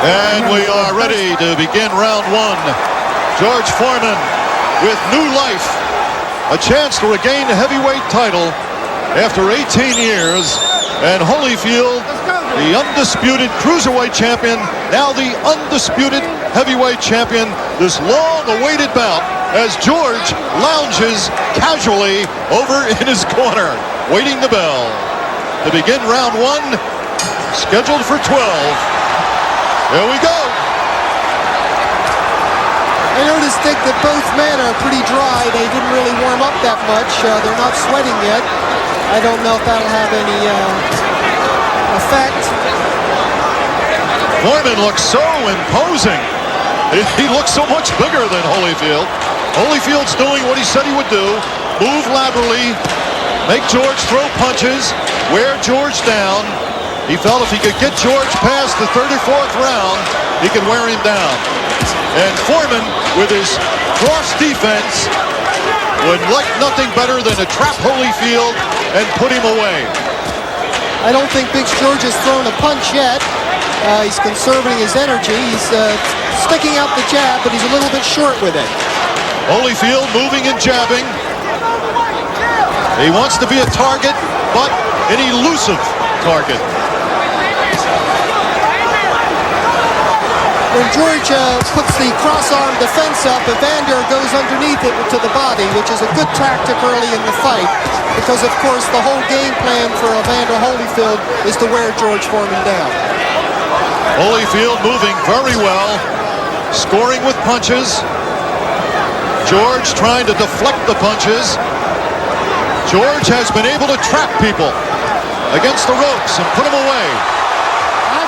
And we are ready to begin round one. George Foreman with new life. A chance to regain the heavyweight title after 18 years. And Holyfield, the undisputed cruiserweight champion, now the undisputed heavyweight champion. This long-awaited bout as George lounges casually over in his corner, waiting the bell to begin round one, scheduled for 12. Here we go. I noticed, Dick, that both men are pretty dry. They didn't really warm up that much. They're not sweating yet. I don't know if that'll have any effect. Foreman looks so imposing. He looks so much bigger than Holyfield. Holyfield's doing what he said he would do. Move laterally, make George throw punches, wear George down. He felt if he could get George past the 34th round, he could wear him down. And Foreman, with his cross defense, would like nothing better than to trap Holyfield and put him away. I don't think Big George has thrown a punch yet. He's conserving his energy. He's sticking out the jab, but he's a little bit short with it. Holyfield moving and jabbing. He wants to be a target, but an elusive target. When George puts the cross-arm defense up, Evander goes underneath it to the body, which is a good tactic early in the fight, because, of course, the whole game plan for Evander Holyfield is to wear George Foreman down. Holyfield moving very well, scoring with punches. George trying to deflect the punches. George has been able to trap people against the ropes and put them away.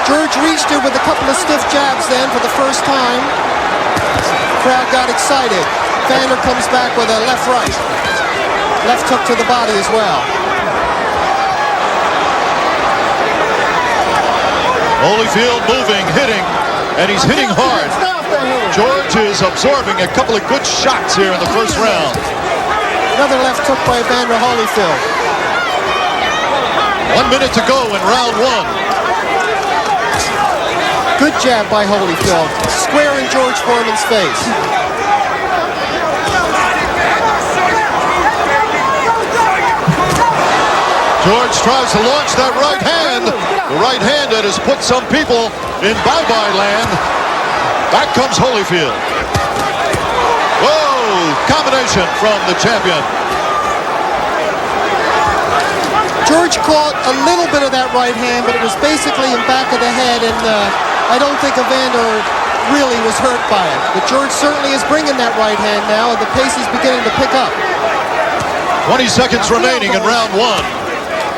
George reached it with a couple of stiff jabs then for the first time. Crowd got excited. Evander comes back with a left-right. Left hook to the body as well. Holyfield moving, hitting, and he's hitting hard. George is absorbing a couple of good shots here in the first round. Another left hook by Evander Holyfield. 1 minute to go in round one. Good jab by Holyfield, square in George Foreman's face. George tries to launch that right hand. The right hand that has put some people in bye-bye land. Back comes Holyfield. Whoa, combination from the champion. George caught a little bit of that right hand, but it was basically in back of the head, and I don't think Evander really was hurt by it. But George certainly is bringing that right hand now, and the pace is beginning to pick up. 20 seconds remaining in round one.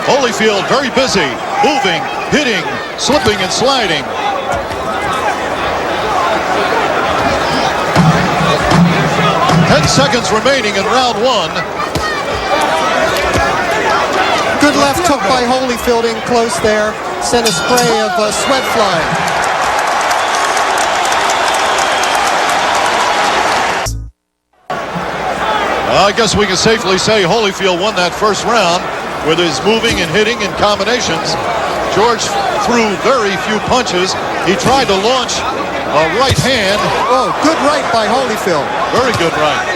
Holyfield very busy, moving, hitting, slipping and sliding. Seconds remaining in round one. Good left hook by Holyfield in close there. Sent a spray of sweat flying. I guess we can safely say Holyfield won that first round with his moving and hitting and combinations. George threw very few punches. He tried to launch a right hand. Oh, good right by Holyfield. Very good right.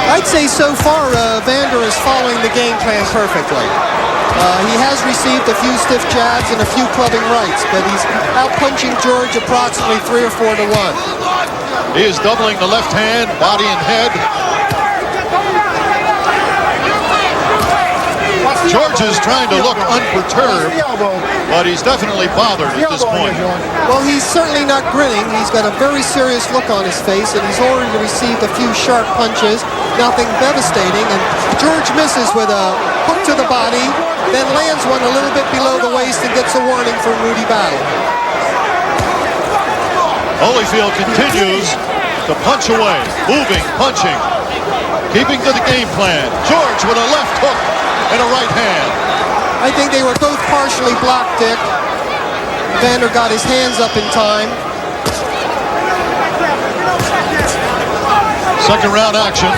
I'd say so far Evander is following the game plan perfectly. He has received a few stiff jabs and a few clubbing rights, but he's out-punching George approximately 3 or 4 to 1. He is doubling the left hand, body and head. George is trying to look unperturbed, but he's definitely bothered at this point. Well, he's certainly not grinning. He's got a very serious look on his face, and he's already received a few sharp punches, nothing devastating, and George misses with a hook to the body, then lands one a little bit below the waist and gets a warning from Rudy Battle. Holyfield continues to punch away, moving, punching, keeping to the game plan. George with a left hook and a right hand. I think they were both partially blocked, Dick. Evander got his hands up in time. Second round action.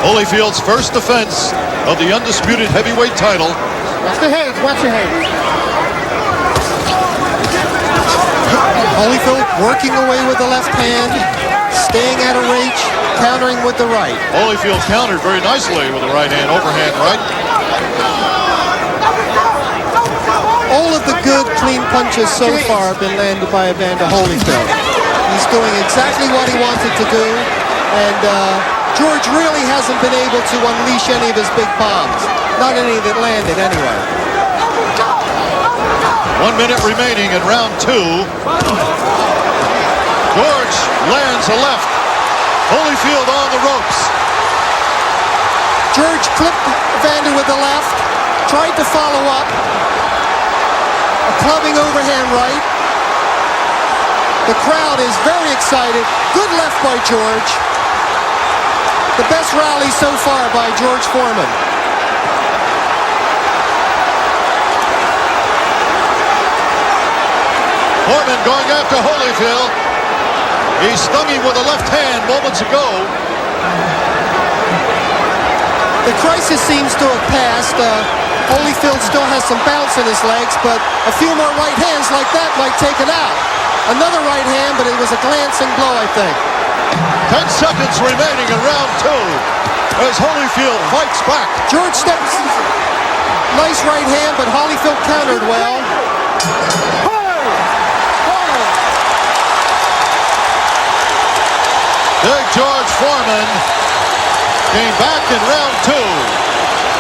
Holyfield's first defense of the undisputed heavyweight title. Watch the heads, watch your heads. Holyfield working away with the left hand, staying out of reach, countering with the right. Holyfield countered very nicely with the right hand, overhand right. All of the good, clean punches so far have been landed by Evander Holyfield. He's doing exactly what he wanted to do, and George really hasn't been able to unleash any of his big bombs. Not any that landed, anyway. 1 minute remaining in round 2. George lands a left. Holyfield on the ropes. George clipped Evander with the left, tried to follow up. A clubbing overhand right. The crowd is very excited. Good left by George. The best rally so far by George Foreman. Foreman going after Holyfield. He stung him with a left hand moments ago. The crisis seems to have passed. Holyfield still has some bounce in his legs, but a few more right hands like that might take it out. Another right hand, but it was a glancing blow, I think. 10 seconds remaining in round 2 as Holyfield fights back. George steps. Nice right hand, but Holyfield countered well. Big George Foreman came back in round 2.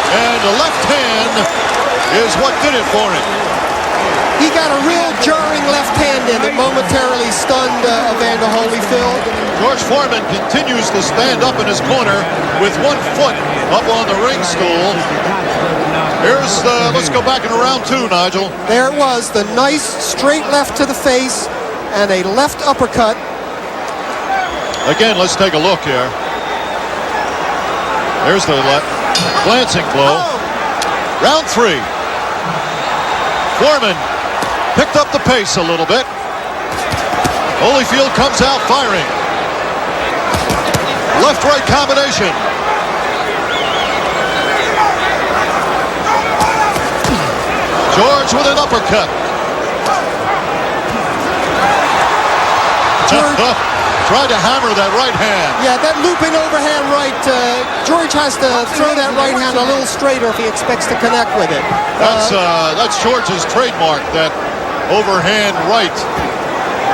And the left hand is what did it for him. He got a real jarring left hand in that momentarily stunned Evander Holyfield. George Foreman continues to stand up in his corner with 1 foot up on the ring stool. Here's let's go back into round 2, Nigel. There it was, the nice straight left to the face and a left uppercut. Again, let's take a look here. There's the left glancing blow. Round 3. Foreman picked up the pace a little bit. Holyfield comes out firing. Left-right combination. George with an uppercut. George tried to hammer that right hand. Yeah, that looping overhand right. George has to throw that right hand a little straighter if he expects to connect with it. That's George's trademark, that overhand right.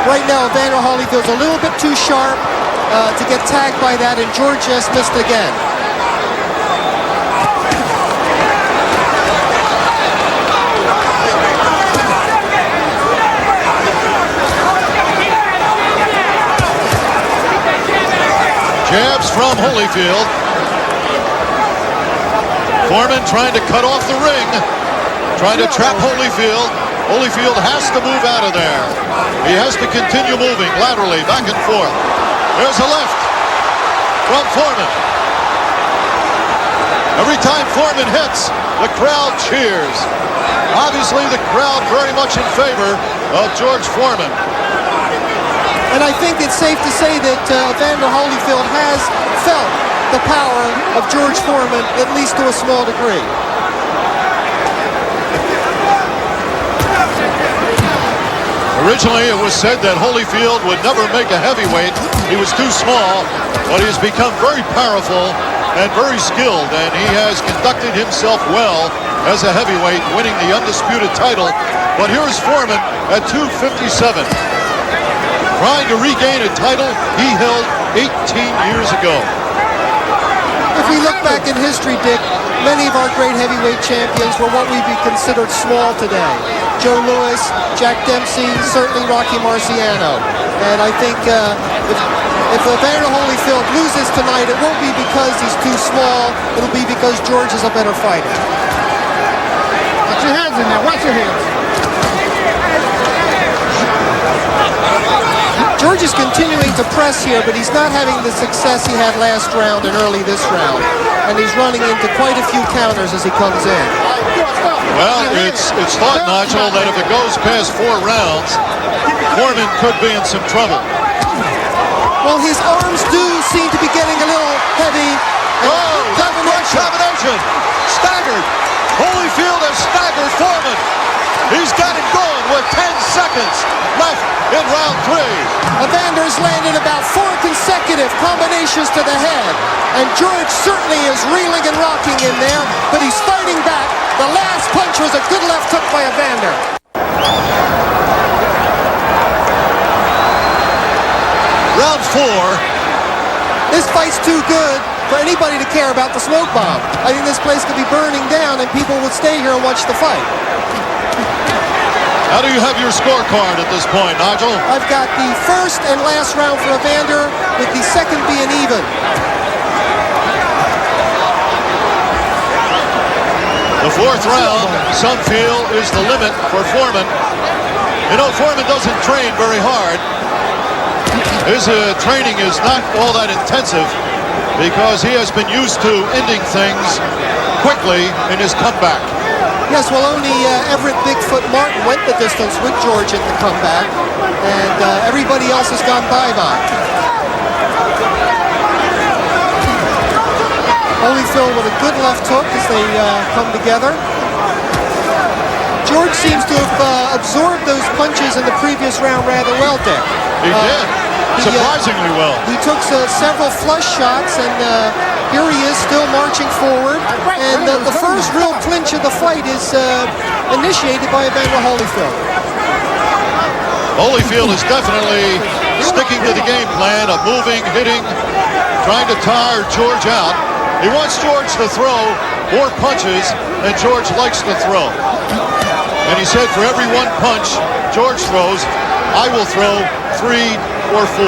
Right now, Evander Holyfield's a little bit too sharp to get tagged by that, and George just missed again. Jabs from Holyfield. Foreman trying to cut off the ring, trying to trap Holyfield. Holyfield has to move out of there. He has to continue moving laterally, back and forth. There's a left from Foreman. Every time Foreman hits, the crowd cheers. Obviously, the crowd very much in favor of George Foreman. And I think it's safe to say that Evander Holyfield has felt the power of George Foreman, at least to a small degree. Originally, it was said that Holyfield would never make a heavyweight. He was too small, but he has become very powerful and very skilled, and he has conducted himself well as a heavyweight, winning the undisputed title. But here's Foreman at 257. Trying to regain a title he held 18 years ago. If we look back in history, Dick, many of our great heavyweight champions were what we'd be considered small today. Joe Louis, Jack Dempsey, certainly Rocky Marciano. And I think if Evander Holyfield loses tonight, it won't be because he's too small. It'll be because George is a better fighter. Watch your hands in there, watch your hands. George is continuing to press here, but he's not having the success he had last round and early this round. And he's running into quite a few counters as he comes in. Well, it's thought, Nigel, that if it goes past 4 rounds, Foreman could be in some trouble. Well, his arms do seem to be getting a little heavy. Oh! seconds left in round 3. Evander's landed about 4 consecutive combinations to the head. And George certainly is reeling and rocking in there, but he's fighting back. The last punch was a good left hook by Evander. Round 4. This fight's too good for anybody to care about the smoke bomb. I think this place could be burning down and people would stay here and watch the fight. How do you have your scorecard at this point, Nigel? I've got the first and last round for Evander, with the second being even. The 4th round, some feel, is the limit for Foreman. You know, Foreman doesn't train very hard. His training is not all that intensive because he has been used to ending things quickly in his comeback. Yes, well, only Everett Bigfoot Martin went the distance with George in the comeback, and everybody else has gone bye-bye. Holyfield with a good left hook as they come together. George seems to have absorbed those punches in the previous round rather well, Dick. He did. Surprisingly well. He took several flush shots, and here he is still marching forward. And the first real clinch of the fight is initiated by Evander Holyfield. Holyfield is definitely sticking to the game plan of moving, hitting, trying to tire George out. He wants George to throw more punches than George likes to throw. And he said, for every 1 punch George throws, I will throw 3 or 4.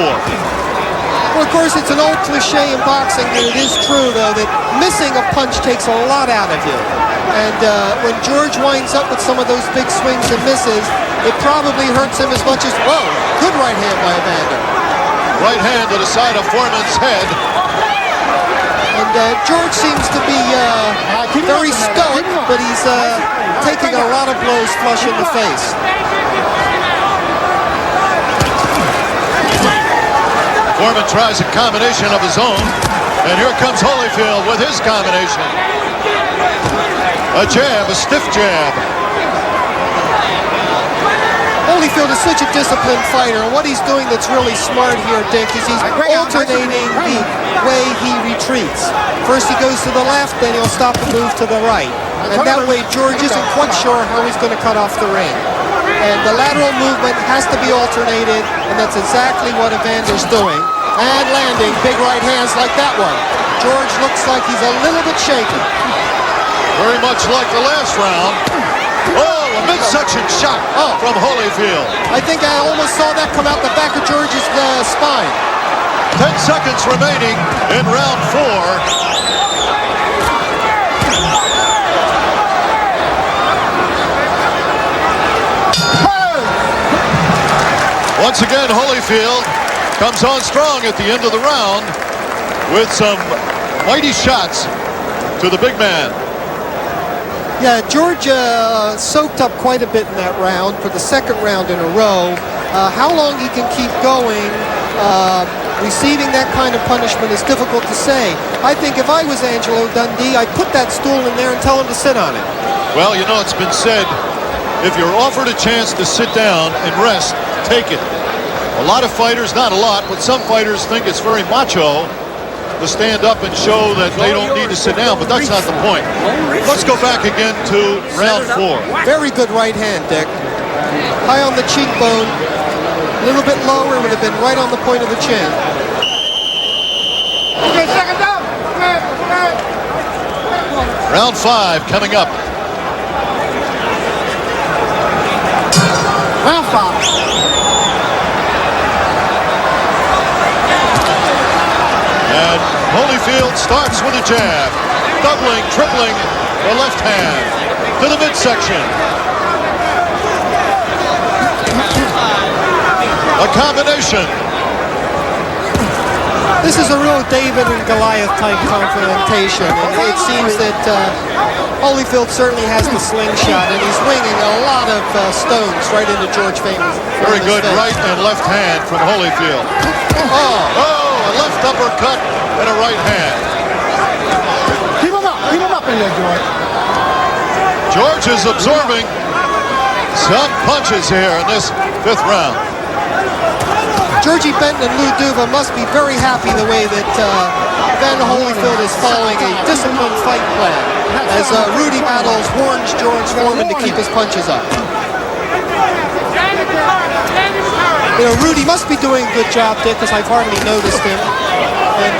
Well, of course, it's an old cliche in boxing, and it is true, though, that missing a punch takes a lot out of you. And when George winds up with some of those big swings and misses, it probably hurts him as much as, whoa, good right hand by Evander. Right hand to the side of Foreman's head. And George seems to be very stoic, but he's taking a lot of blows flush in the face. Foreman tries a combination of his own, and here comes Holyfield with his combination. A jab, a stiff jab. Holyfield is such a disciplined fighter, and what he's doing that's really smart here, Dick, is he's alternating the way he retreats. First he goes to the left, then he'll stop and move to the right. And that way George isn't quite sure how he's going to cut off the ring. And the lateral movement has to be alternated, and that's exactly what Evander's doing. And landing big right hands like that one. George looks like he's a little bit shaky. Very much like the last round. Oh, a midsection shot from Holyfield. I think I almost saw that come out the back of George's spine. 10 seconds remaining in round 4. Once again, Holyfield comes on strong at the end of the round with some mighty shots to the big man. Yeah, George soaked up quite a bit in that round for the second round in a row. How long he can keep going, receiving that kind of punishment is difficult to say. I think if I was Angelo Dundee, I'd put that stool in there and tell him to sit on it. Well, you know, it's been said, if you're offered a chance to sit down and rest, take it. A lot of fighters, not a lot, but some fighters think it's very macho to stand up and show that they don't need to sit down, but that's not the point. Let's go back again to round 4. Very good right hand, Dick. High on the cheekbone, a little bit lower, would have been right on the point of the chin. Okay, second down. Round 5 coming up. Round 5. And Holyfield starts with a jab, doubling, tripling the left hand to the midsection. A combination. This is a real David and Goliath type confrontation, and it seems that Holyfield certainly has the slingshot, and he's winging a lot of stones right into George Foreman's face. Very good right and left hand from Holyfield. A left uppercut and a right hand. Keep him up in there, George. George is absorbing Some punches here in this 5th round. Georgie Benton and Lou Duva must be very happy the way that Evander Holyfield is following a disciplined fight plan as Rudy battles warns George Foreman to keep his punches up. You know, Rudy must be doing a good job, Dick, because I've hardly noticed him. And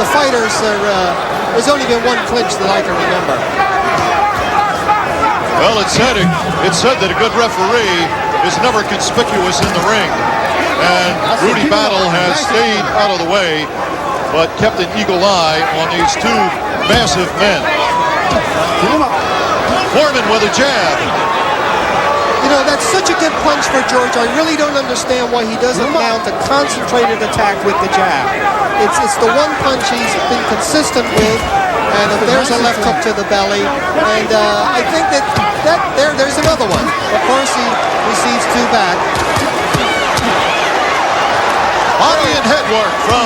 the fighters there's only been one clinch that I can remember. Well, it's said that a good referee is never conspicuous in the ring. And Rudy Battle has stayed out of the way, but kept an eagle eye on these two massive men. Foreman with a jab. You know, that's such a good punch for George. I really don't understand why he doesn't mount a concentrated attack with the jab. It's the one punch he's been consistent with, and there's a left hook to the belly. And I think there's another one. Of course, he receives 2 back. Body and head work from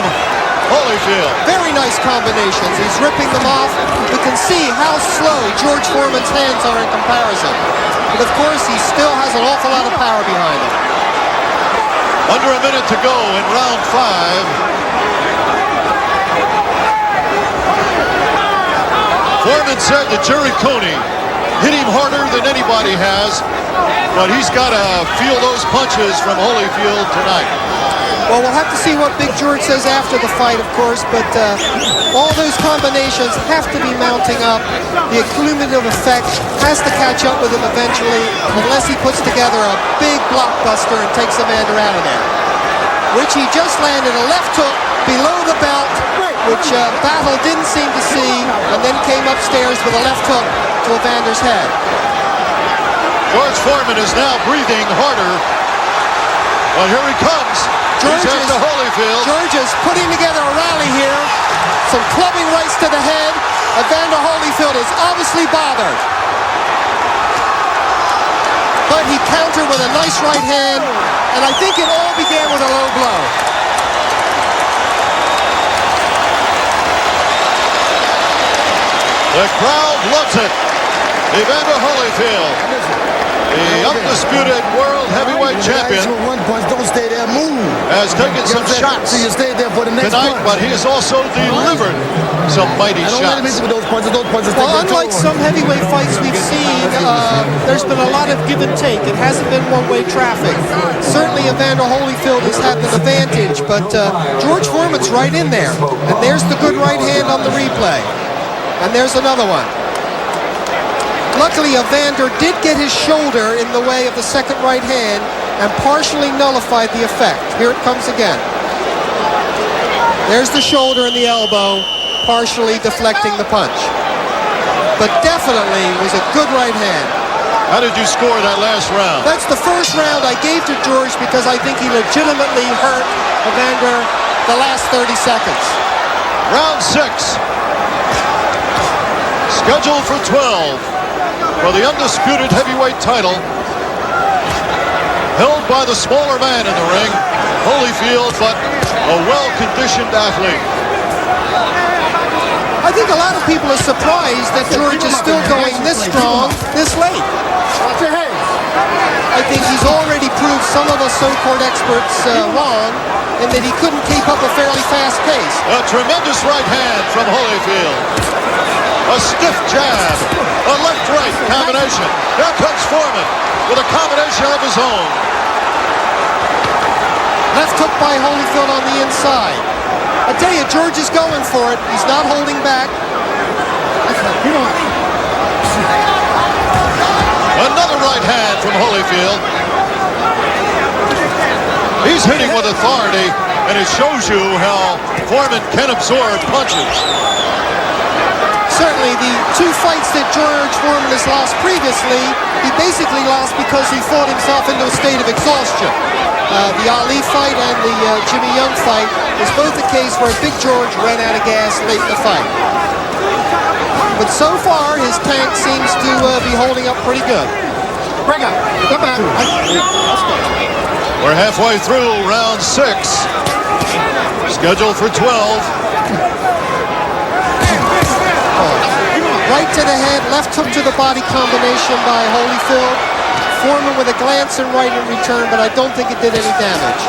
Holyfield. Very nice combinations. He's ripping them off. You can see how slow George Foreman's hands are in comparison. But of course, he still has an awful lot of power behind him. Under a minute to go in round 5. Foreman said that Jerry Coney hit him harder than anybody has, but he's got to feel those punches from Holyfield tonight. Well, we'll have to see what Big George says after the fight, of course, but all those combinations have to be mounting up. The cumulative effect has to catch up with him eventually, unless he puts together a big blockbuster and takes Evander out of there. Which he just landed a left hook below the belt, which Battle didn't seem to see, and then came upstairs with a left hook to Evander's head. George Foreman is now breathing harder. Well, here he comes. George is putting together a rally here. Some clubbing rights to the head. Evander Holyfield is obviously bothered. But he countered with a nice right hand, and I think it all began with a low blow. The crowd loves it. Evander Holyfield, the undisputed world heavyweight champion, has taken some shots tonight, but he has also delivered some mighty shots. Well, unlike some heavyweight fights we've seen, there's been a lot of give and take. It hasn't been one-way traffic. Certainly Evander Holyfield has had the advantage, but George Foreman's right in there. And there's the good right hand on the replay. And there's another one. Luckily, Evander did get his shoulder in the way of the second right hand and partially nullified the effect. Here it comes again. There's the shoulder and the elbow, partially deflecting the punch. But definitely was a good right hand. How did you score that last round? That's the first round I gave to George because I think he legitimately hurt Evander the last 30 seconds. Round 6. Scheduled for 12. For the undisputed heavyweight title, held by the smaller man in the ring, Holyfield, but a well-conditioned athlete. I think a lot of people are surprised that George is still going this strong, this late. I think he's already proved some of us so-called experts wrong, and that he couldn't keep up a fairly fast pace. A tremendous right hand from Holyfield. A stiff jab, a left-right combination. Now comes Foreman with a combination of his own. Left hook by Holyfield on the inside. I tell you, George is going for it. He's not holding back. Another right hand from Holyfield. He's hitting with authority, and it shows you how Foreman can absorb punches. Certainly the 2 fights that George Foreman has lost previously, he basically lost because he fought himself into a state of exhaustion. The Ali fight and the Jimmy Young fight is both a case where Big George ran out of gas late in the fight. But so far, his tank seems to be holding up pretty good. Break up. Come back. We're halfway through round 6. Scheduled for 12. Right to the head, left hook to the body combination by Holyfield. Foreman with a glancing right in return, but I don't think it did any damage.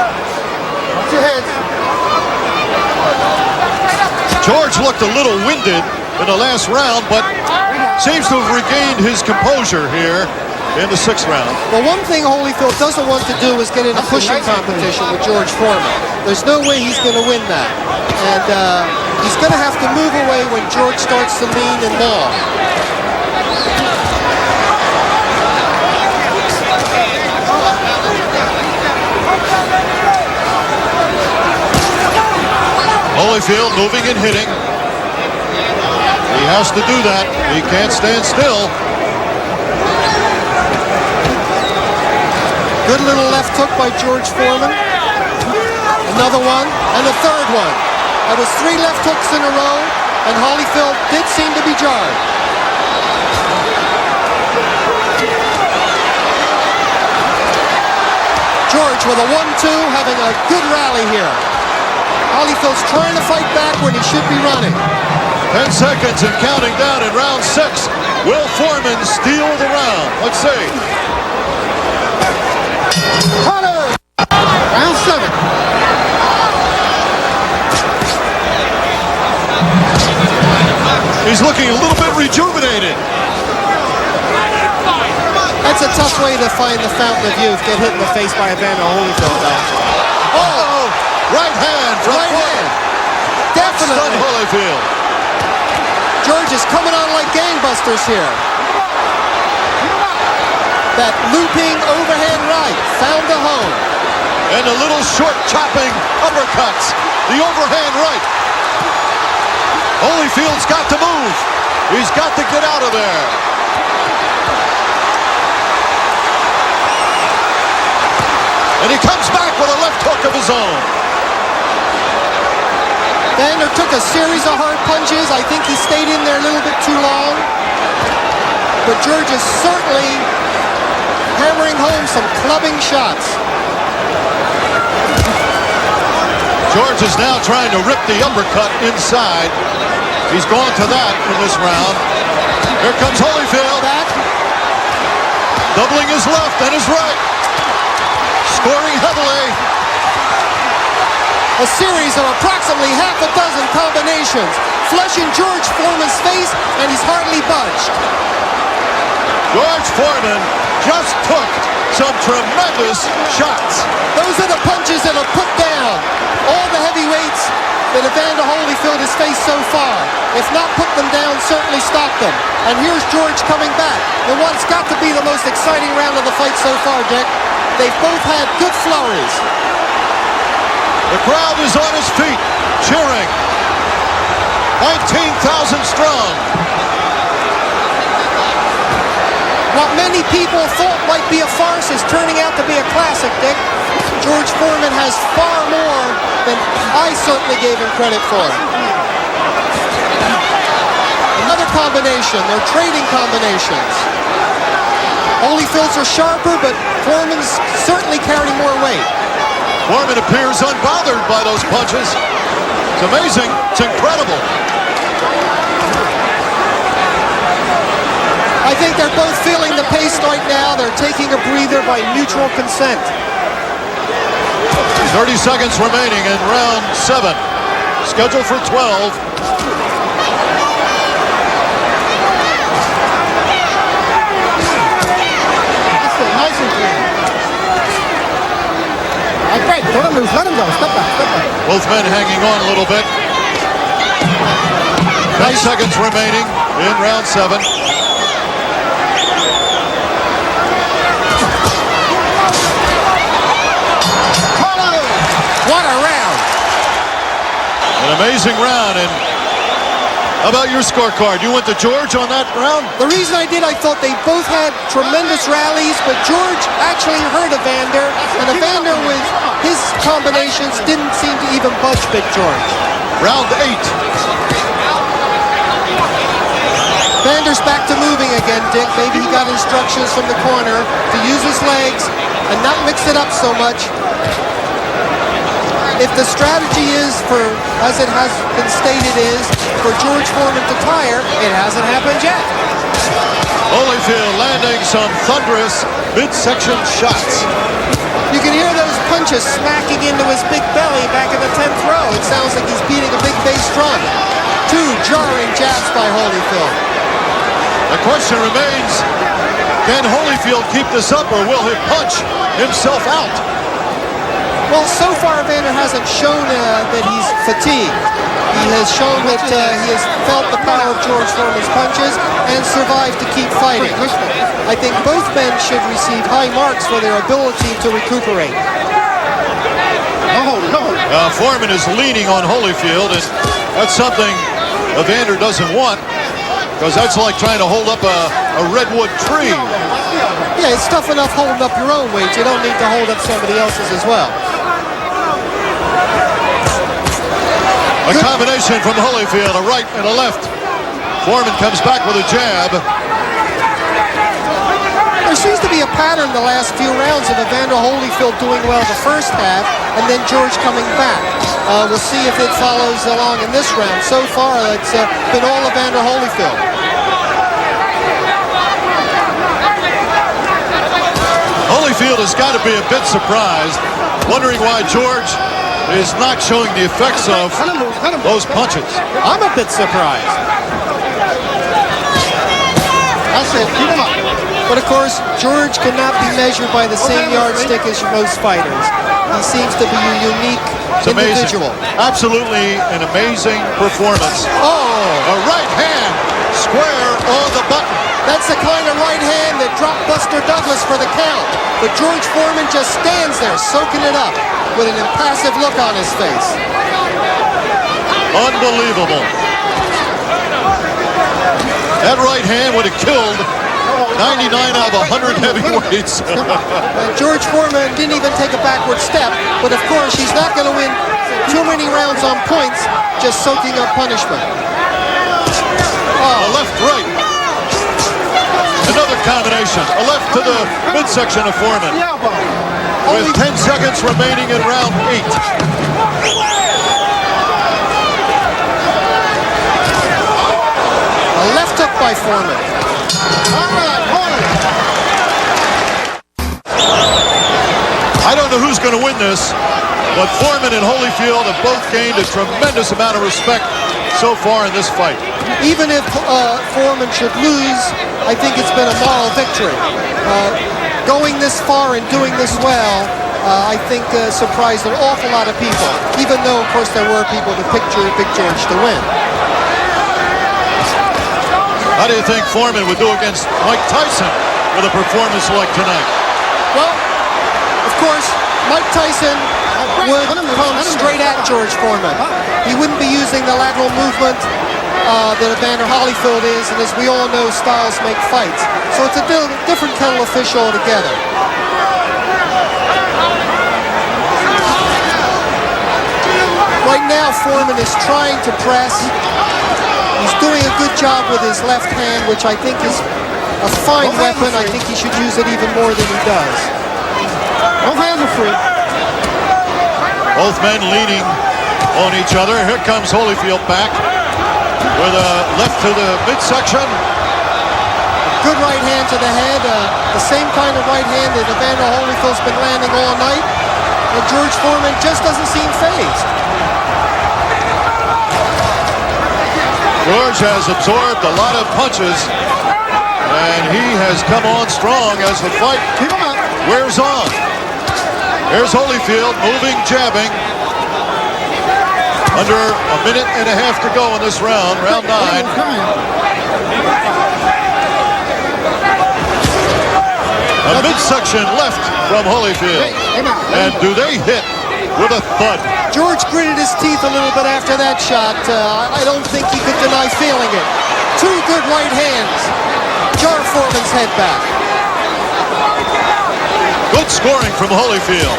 Watch your heads. George looked a little winded in the last round, but seems to have regained his composure here in the 6th round. Well, one thing Holyfield doesn't want to do is get in a pushing competition with George Foreman. There's no way he's going to win that. And he's going to have to move away when George starts to lean and maul. Holyfield moving and hitting. He has to do that. He can't stand still. Good little left hook by George Foreman. Another one, and a third one. That was 3 left hooks in a row, and Holyfield did seem to be jarred. George with a 1-2, having a good rally here. Holyfield's trying to fight back when he should be running. 10 seconds and counting down in round 6. Will Foreman steal the round? Let's see. Hunter! Round 7. He's looking a little bit rejuvenated. That's a tough way to find the fountain of youth. Get hit in the face by Evander Holyfield, though. Oh! Right hand from Right Foreman. hand. Definitely. Stunned Holyfield. George is coming on like gangbusters here. That looping overhand right found the home. And the little short chopping uppercuts. The overhand right. Holyfield's got to move. He's got to get out of there. And he comes back with a left hook of his own. Evander took a series of hard punches. I think he stayed in there a little bit too long. But George is certainly hammering home some clubbing shots. George is now trying to rip the uppercut inside. He's gone to that in this round. Here comes Holyfield. Back. Doubling his left and his right. Scoring heavily. A series of approximately half a dozen combinations. Flushing George Foreman's face, and he's hardly budged. George Foreman just took some tremendous shots. Those are the punches that have put down all the heavyweights that Evander Holyfield has faced so far. If not put them down, certainly stop them. And here's George coming back. And what's got to be the most exciting round of the fight so far, Dick. They've both had good flurries. The crowd is on his feet, cheering. 19,000 strong. What many people thought might be a farce is turning out to be a classic, Dick. George Foreman has far more than I certainly gave him credit for. Another combination. They're trading combinations. Holyfield's are sharper, but Foreman's certainly carrying more weight. Foreman appears unbothered by those punches. It's amazing. It's incredible. I think they're both feeling the pace right now. They're taking a breather by mutual consent. 30 seconds remaining in round 7. Scheduled for 12. That's it. Nice and clean. All right, don't lose. Let him go. Step back. Step back. Both men hanging on a little bit. 10 seconds remaining in round 7. What a round. An amazing round. And how about your scorecard? You went to George on that round? The reason I did, I thought they both had tremendous rallies, but George actually hurt Evander, and Evander with his combinations didn't seem to even budge Big George. Round 8. Evander's back to moving again, Dick. Maybe he got instructions from the corner to use his legs and not mix it up so much. If the strategy is for, as it has been stated, is for George Foreman to tire, it hasn't happened yet. Holyfield landing some thunderous midsection shots. You can hear those punches smacking into his big belly back in the 10th row. It sounds like he's beating a big bass drum. 2 jarring jabs by Holyfield. The question remains, can Holyfield keep this up or will he punch himself out? Well, so far Evander hasn't shown that he's fatigued. He has shown that he has felt the power of George Foreman's punches and survived to keep fighting. I think both men should receive high marks for their ability to recuperate. Foreman is leaning on Holyfield, and that's something Evander doesn't want, because that's like trying to hold up a redwood tree. Yeah, it's tough enough holding up your own weight. You don't need to hold up somebody else's as well. A combination from Holyfield, a right and a left. Foreman comes back with a jab. There seems to be a pattern the last few rounds of Evander Holyfield doing well the first half and then George coming back. We'll see if it follows along in this round. So far, it's been all Evander Holyfield. Holyfield has got to be a bit surprised, wondering why George is not showing the effects of those punches. I'm a bit surprised. That's it. Keep him up. But of course, George cannot be measured by the same yardstick as most fighters. He seems to be a unique individual. Absolutely an amazing performance. Oh, A right hand square on the button. that's the kind of right hand that dropped Buster Douglas for the count. But George Foreman just stands there soaking it up with an impassive look on his face. Unbelievable. That right hand would have killed 99 out of 100 heavyweights. George Foreman didn't even take a backward step, but of course he's not going to win too many rounds on points just soaking up punishment. A left right. Another combination. A left to the midsection of Foreman. With 10 seconds remaining in round 8. A left hook by Foreman. I don't know who's going to win this, but Foreman and Holyfield have both gained a tremendous amount of respect so far in this fight. Even if Foreman should lose, I think it's been a moral victory. Going this far and doing this well, I think surprised an awful lot of people, even though, of course, there were people that pictured Big George to win. How do you think Foreman would do against Mike Tyson with a performance like tonight? Well, of course, Mike Tyson would come straight at George Foreman. He wouldn't be using the lateral movement that Evander Holyfield is, and as we all know, styles make fights. So it's a different kettle of fish altogether. Right now, Foreman is trying to press. He's doing a good job with his left hand, which I think is a fine weapon. I think he should use it even more than he does. Both hands are free. Both men leaning on each other. Here comes Holyfield back with a left to the midsection. Good right hand to the head. The same kind of right hand that Evander Holyfield's been landing all night. And George Foreman just doesn't seem fazed. George has absorbed a lot of punches, and he has come on strong as the fight wears on. Here's Holyfield moving, jabbing. Under a minute and a half to go in this round, round 9. A midsection left from Holyfield. And do they hit with a thud? George gritted his teeth a little bit after that shot. I don't think he could deny feeling it. 2 good right hands. Jar Foreman's head back. Good scoring from Holyfield.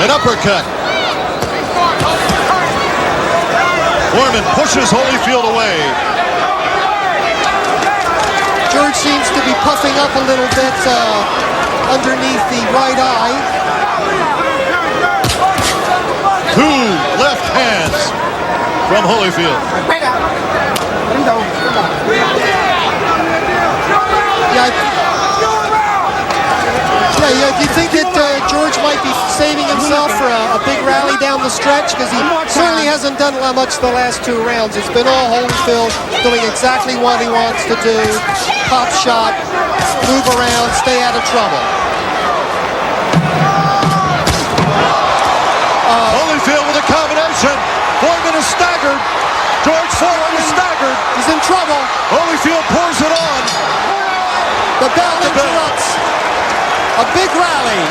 An uppercut. Foreman pushes Holyfield away. George seems to be puffing up a little bit underneath the right eye. 2 left hands from Holyfield. Yeah, do you think that George might be saving himself for a big rally down the stretch? Because he certainly hasn't done much the last 2 rounds. It's been all Holyfield doing exactly what he wants to do. Pop shot, move around, stay out of trouble. Holyfield with a combination. Foreman is staggered. George Foreman is staggered. He's in trouble. Holyfield pours it on. The bell interrupts. A big rally.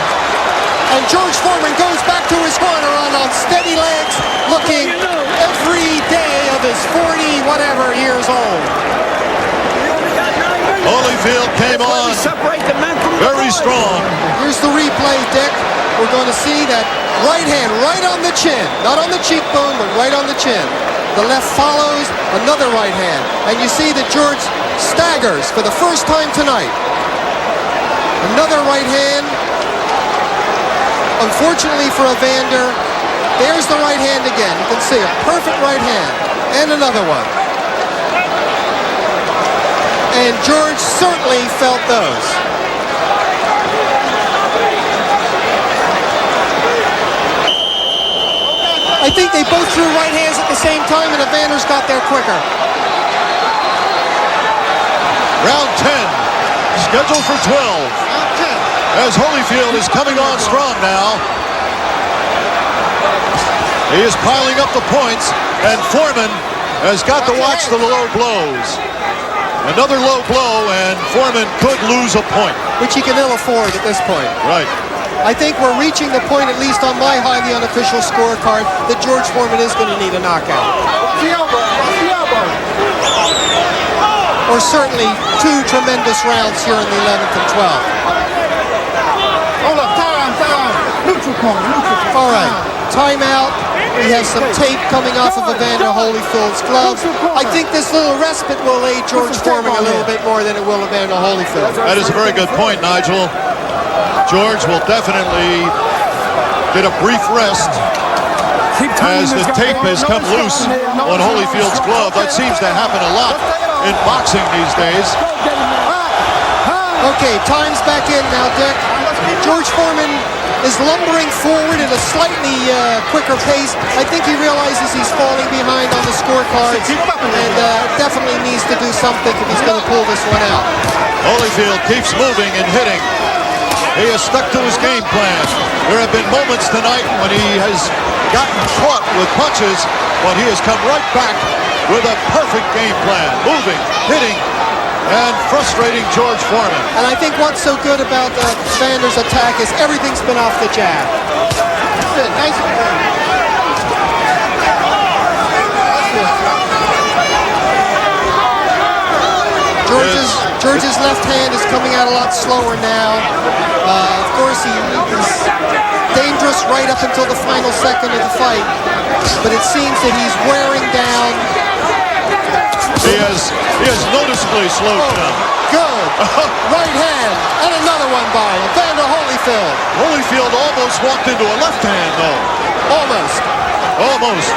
And George Foreman goes back to his corner on steady legs, looking every day of his 40-whatever years old. Holyfield came on very strong. Here's the replay, Dick. We're going to see that right hand right on the chin. Not on the cheekbone, but right on the chin. The left follows, another right hand. And you see that George staggers for the first time tonight. Another right hand. Unfortunately for Evander, there's the right hand again. You can see a perfect right hand. And another one. And George certainly felt those. I think they both threw right hands at the same time, and Evander's got there quicker. Round 10, scheduled for 12. As Holyfield is coming on strong now. He is piling up the points, and Foreman has got to watch the low blows. Another low blow, and Foreman could lose a point. Which he can ill afford at this point. Right. I think we're reaching the point, at least on my highly unofficial scorecard, that George Foreman is going to need a knockout. Or certainly 2 tremendous rounds here in the 11th and 12th. Hold up, time. Neutral corner. All right, timeout. We have some tape coming off of Evander Holyfield's gloves. I think this little respite will aid George Foreman a little bit more than it will Evander Holyfield. That is a very good point, Nigel. George will definitely get a brief rest as the tape has come loose on Holyfield's glove. That seems to happen a lot in boxing these days. Okay, time's back in now, Dick. George Foreman is lumbering forward at a slightly quicker pace. I think he realizes he's falling behind on the scorecards and definitely needs to do something if he's going to pull this one out. Holyfield keeps moving and hitting. He has stuck to his game plan. There have been moments tonight when he has gotten caught with punches, but he has come right back with a perfect game plan. Moving, hitting, and frustrating George Foreman. And I think what's so good about Evander's attack is everything's been off the jab. Nice. George's left hand is coming out a lot slower now. Of course, he's dangerous right up until the final second of the fight. But it seems that he's wearing down. He has noticeably slowed down. Good. Right hand. And another one by Evander Holyfield. Holyfield almost walked into a left hand, though. Almost.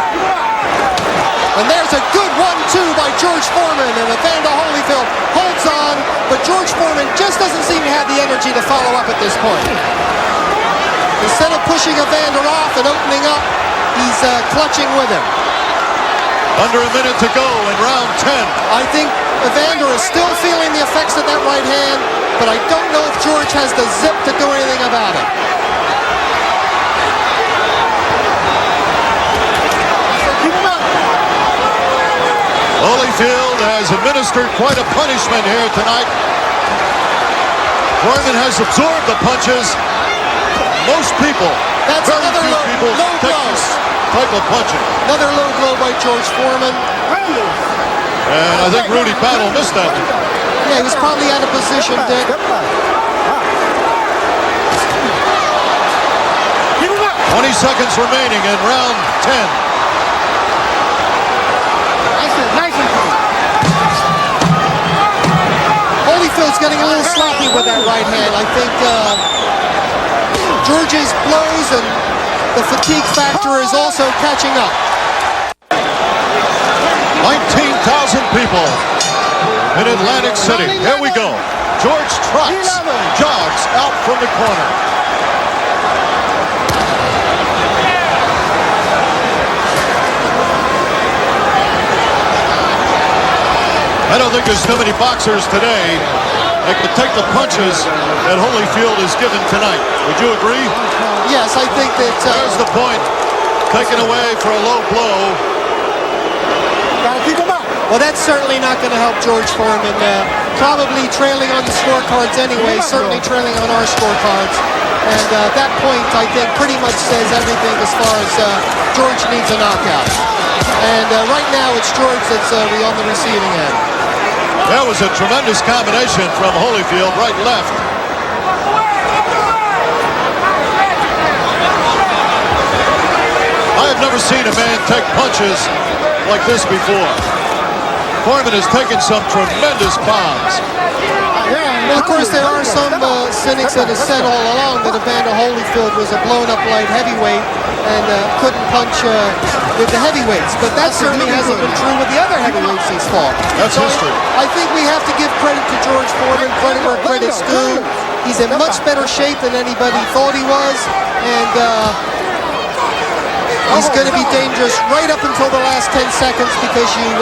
And there's a good 1-2 by George Foreman, and Evander Holyfield holds on, but George Foreman just doesn't seem to have the energy to follow up at this point. Instead of pushing Evander off and opening up, he's clutching with him. Under a minute to go in round 10. I think Evander is still feeling the effects of that right hand, but I don't know if George has the zip to do anything about it. Holyfield has administered quite a punishment here tonight. Foreman has absorbed the punches. Most people, that's very another few people low take blow. this type of punching. Another low blow by George Foreman. And I think Rudy Battle missed that. Yeah, he was probably out of position, Dick. 20 seconds remaining in round 10. Holyfield's getting a little sloppy with that right hand. I think George's blows and the fatigue factor is also catching up. 19,000 people in Atlantic City. Here we go. George trots, jogs out from the corner. I don't think there's too many boxers today that could take the punches that Holyfield is given tonight. Would you agree? Yes, I think that... There's the point. Taken away for a low blow. Gotta keep him up. Well, that's certainly not going to help George Foreman. Probably trailing on the scorecards anyway, certainly trailing on our scorecards. And that point, I think, pretty much says everything as far as George needs a knockout. And right now, it's George that's on the receiving end. That was a tremendous combination from Holyfield, right, left. I have never seen a man take punches like this before. Foreman has taken some tremendous bombs. Well, of course, there are some cynics that have said all along that Evander Holyfield was a blown-up light heavyweight and couldn't punch with the heavyweights. But that certainly hasn't been true with the other heavyweights he's fought. That's history. I think we have to give credit to George Foreman, credit where credit's due. He's in much better shape than anybody thought he was. And he's going to be dangerous right up until the last 10 seconds because you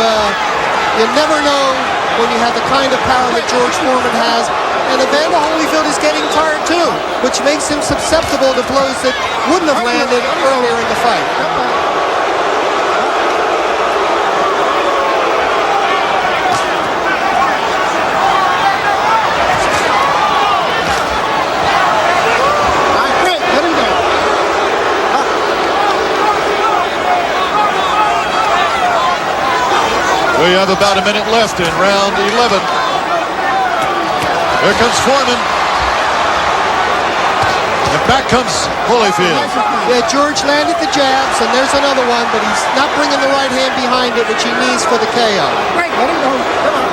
never know when you have the kind of power that George Foreman has. And Evander Holyfield is getting tired too, which makes him susceptible to blows that wouldn't have landed earlier in the fight. We have about a minute left in round 11. Here comes Foreman. And back comes Holyfield. Yeah, George landed the jabs, and there's another one, but he's not bringing the right hand behind it, which he needs for the KO. Right, let him go. Come on.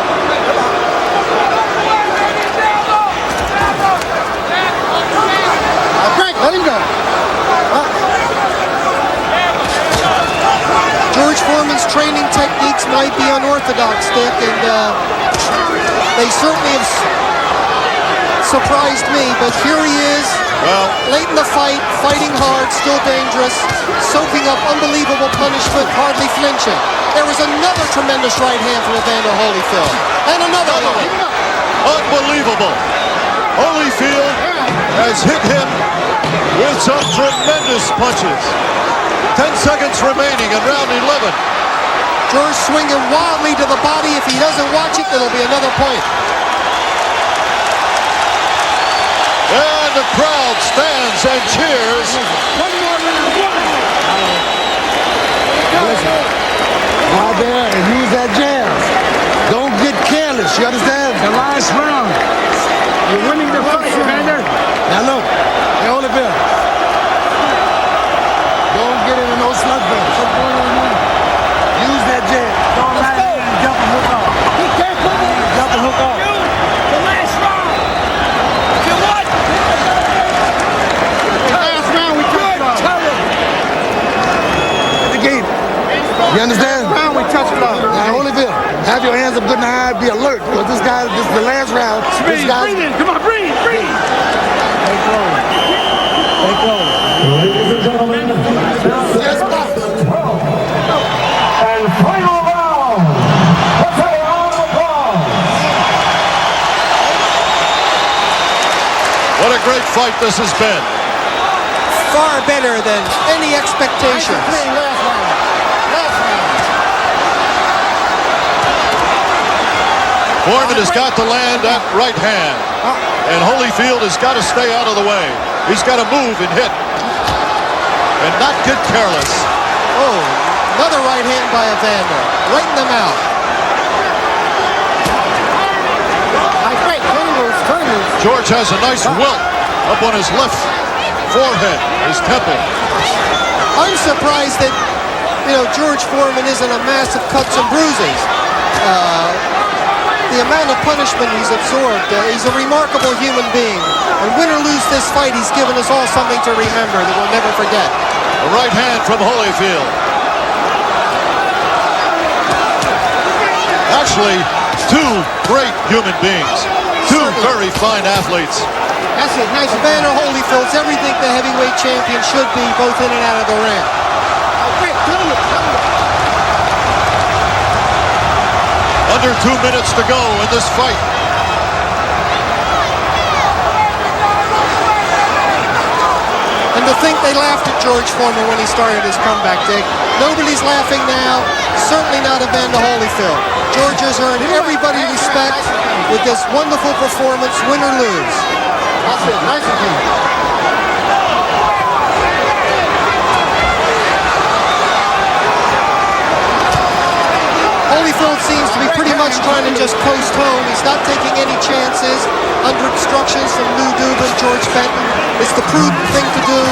Let him go. George Foreman's training techniques might be unorthodox, Dick, and they certainly have surprised me, but here he is, late in the fight, fighting hard, still dangerous, soaking up unbelievable punishment, hardly flinching. There was another tremendous right hand from Evander Holyfield, and another one. Unbelievable. Holyfield has hit him with some tremendous punches. 10 seconds remaining in round 11. George swinging wildly to the body. If he doesn't watch it, there'll be another point. And the crowd stands and cheers. One more round. Listen, go out there and use that jab. Don't get careless, you understand? The last round. You're winning the fight, Evander. Now look, hey, Holyfield. Don't get into no slugfest. Use that jab. Don't let him jump and hook off. He can't put it. Jump and hook off. The last round. You what? The last round we touched it off. The gate. You understand? Round we touched it off. Now, Holyfield, have your hands up good and high. Be alert, because this is the last round. This guy's... Breathe in. Come on, breathe. Take rolling. Take rolling. Ladies and gentlemen, Yes, boss. and final round. Let's have a round of applause. What a great fight this has been. Far better than any expectations. Last round. Last round. Foreman has got to land that right hand. And Holyfield has got to stay out of the way. He's got to move and hit. And not get careless. Oh, another right hand by Evander. Right in the mouth. George has a nice welt up on his left forehead, his temple. I'm surprised that, George Foreman isn't a mass of cuts and bruises. The amount of punishment he's absorbed, he's a remarkable human being. And win or lose this fight, he's given us all something to remember that we'll never forget. A right hand from Holyfield. Actually, two great human beings. Two very fine athletes. That's it. Nice. Evander Holyfield's everything the heavyweight champion should be, both in and out of the ring. Under 2 minutes to go in this fight. And to think they laughed at George Foreman when he started his comeback, Dick. Nobody's laughing now, certainly not Evander Holyfield. George has earned everybody respect with this wonderful performance, win or lose. That's it. Nice again. Holyfield seems to be pretty much trying to just coast home. He's not taking any chances under instructions from Lou Dubin, George Benton. It's the prudent thing to do,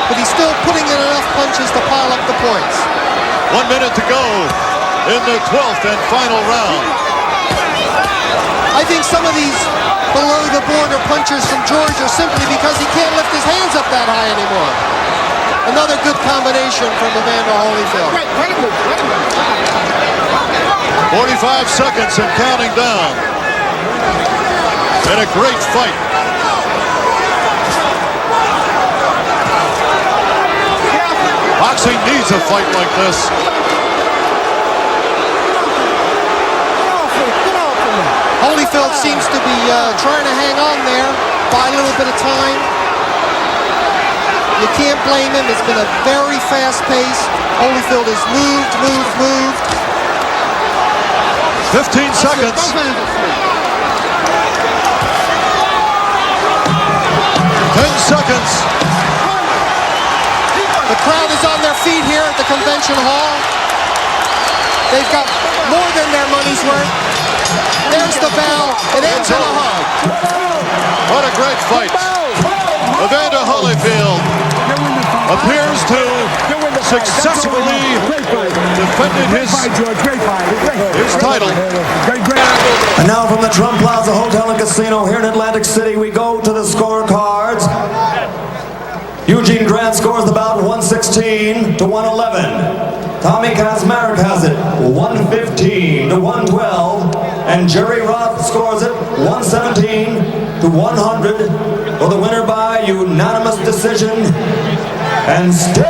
but he's still putting in enough punches to pile up the points. 1 minute to go in the 12th and final round. I think some of these below-the-border punches from George are simply because he can't lift his hands up that high anymore. Another good combination from Evander Holyfield. 45 seconds and counting down. And a great fight. Boxing needs a fight like this. Holyfield seems to be trying to hang on there, buy a little bit of time. You can't blame him. It's been a very fast pace. Holyfield has moved. 15 seconds. 10 seconds. The crowd is on their feet here at the convention hall. They've got more than their money's worth. There's the bell. It ends in a hug. What a great fight. Evander Holyfield appears to successfully defended his title. And now from the Trump Plaza Hotel and Casino here in Atlantic City, we go to the scorecards. Eugene Grant scores the bout 116 to 111. Tommy Kazmarek has it 115 to 112. And Jerry Roth scores it 117 to 100 for the winner by unanimous decision. And still